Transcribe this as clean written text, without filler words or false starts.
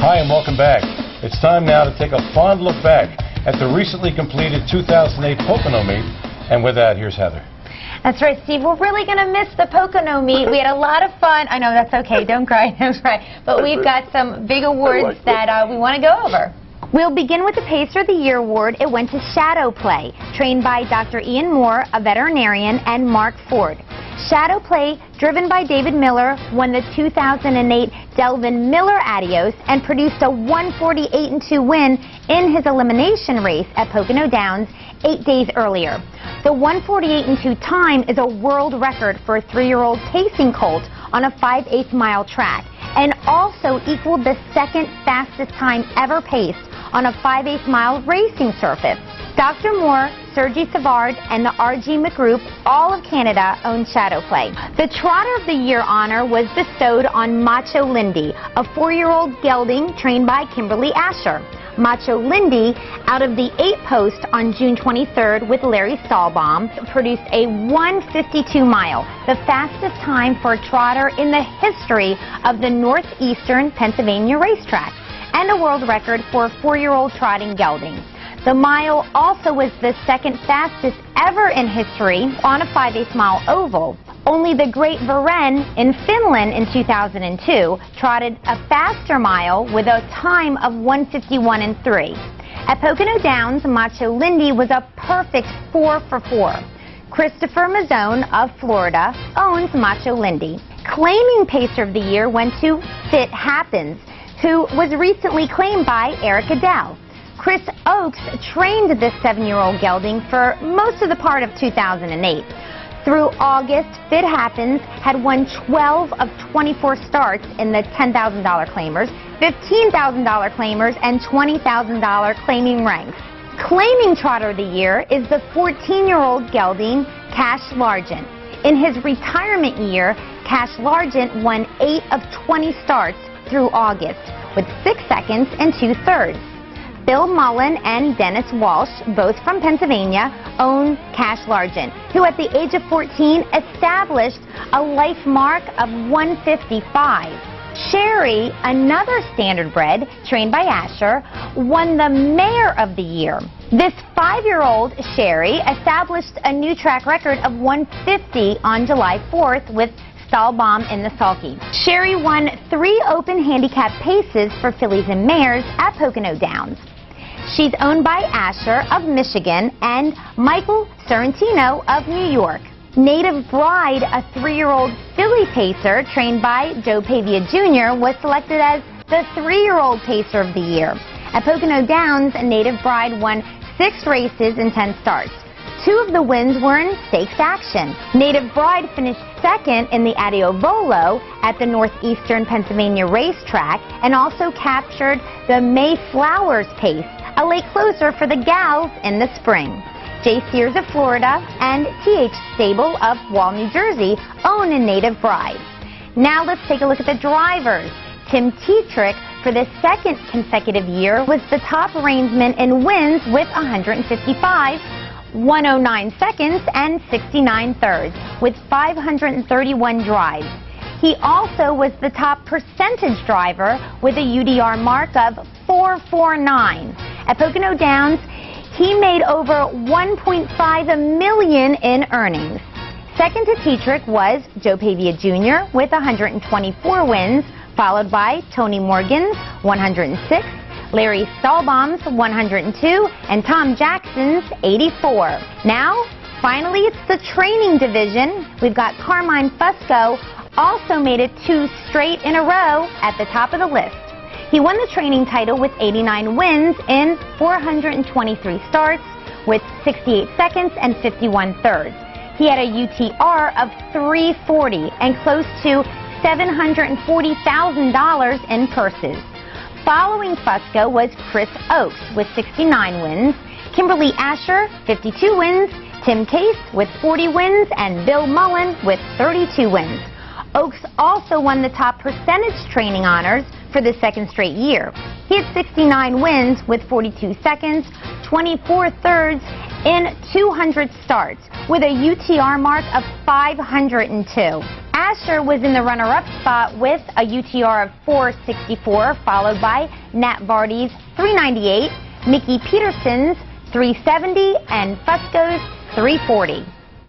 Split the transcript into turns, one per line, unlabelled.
Hi and welcome back. It's time now to take a fond look back at the recently completed 2008 Pocono meet. And with that, here's Heather.
That's right, Steve. We're really going to miss the Pocono meet. We had a lot of fun. I know, that's okay. Don't cry. Don't cry. But we've got some big awards that we want to go over. We'll begin with the Pacer of the Year award. It went to Shadow Play, trained by Dr. Ian Moore, a veterinarian, and Mark Ford. Shadow Play, driven by David Miller, won the 2008 Delvin Miller Adios and produced a 148-2 win in his elimination race at Pocono Downs 8 days earlier. The 148-2 time is a world record for a 3-year-old pacing colt on a 5/8 mile track, and also equaled the second fastest time ever paced on a 5/8 mile racing surface. Dr. Moore, Sergi Savard, and the R.G. McGroup, all of Canada, own Shadow Play. The Trotter of the Year honor was bestowed on Macho Lindy, a 4-year-old gelding trained by Kimberly Asher. Macho Lindy, out of the 8-post on June 23rd with Larry Stahlbaum, produced a 152 mile, the fastest time for a trotter in the history of the northeastern Pennsylvania racetrack, and a world record for a 4-year-old trotting gelding. The mile also was the second fastest ever in history on a 5/8 mile oval. Only the Great Varen in Finland in 2002 trotted a faster mile with a time of 151-3. At Pocono Downs, Macho Lindy was a perfect 4 for 4. Christopher Mazzone of Florida owns Macho Lindy. Claiming Pacer of the Year went to Fit Happens, who was recently claimed by Eric Adele. Chris Oakes trained this 7-year-old gelding for most of the part of 2008. Through August, Fit Happens had won 12 of 24 starts in the $10,000 claimers, $15,000 claimers, and $20,000 claiming ranks. Claiming Trotter of the Year is the 14-year-old gelding Cash Largent. In his retirement year, Cash Largent won 8 of 20 starts through August with 6 seconds and 2/3. Bill Mullen and Dennis Walsh, both from Pennsylvania, own Cash Largent, who at the age of 14 established a life mark of 155. Sherry, another standardbred trained by Asher, won the Mare of the Year. This 5-year-old Sherry established a new track record of 150 on July 4th with Stahlbaum in the sulky. Sherry won 3 open handicap paces for fillies and mares at Pocono Downs. She's owned by Asher of Michigan and Michael Sorrentino of New York. Native Bride, a 3-year-old filly pacer trained by Joe Pavia Jr., was selected as the 3-year-old Pacer of the Year. At Pocono Downs, Native Bride won 6 races in 10 starts. 2 of the wins were in stakes action. Native Bride finished second in the Addio Volo at the Northeastern Pennsylvania racetrack and also captured the May Flowers pace, a late closer for the gals in the spring. Jay Sears of Florida and T.H. Stable of Wall, New Jersey own a Native Bride. Now let's take a look at the drivers. Tim Tetrick, for the 2nd consecutive year, was the top reinsman in wins with 155, 109 seconds, and 69 thirds, with 531 drives. He also was the top percentage driver with a UDR mark of 449. At Pocono Downs, he made over $1.5 million in earnings. Second to Tetrick was Joe Pavia Jr. with 124 wins, followed by Tony Morgan's 106, Larry Stahlbaum's 102, and Tom Jackson's 84. Now, finally, it's the training division. We've got Carmine Fusco, also made it 2 straight in a row at the top of the list. He won the training title with 89 wins in 423 starts with 68 seconds and 51 thirds. He had a UTR of 340 and close to $740,000 in purses. Following Fusco was Chris Oakes with 69 wins, Kimberly Asher 52 wins, Tim Case with 40 wins, and Bill Mullen with 32 wins. Oakes also won the top percentage training honors for the 2nd straight year. He had 69 wins with 42 seconds, 24 thirds in 200 starts with a UTR mark of 502. As Asher was in the runner-up spot with a UTR of 464, followed by Nat Vardy's 398, Mickey Peterson's 370, and Fusco's 340.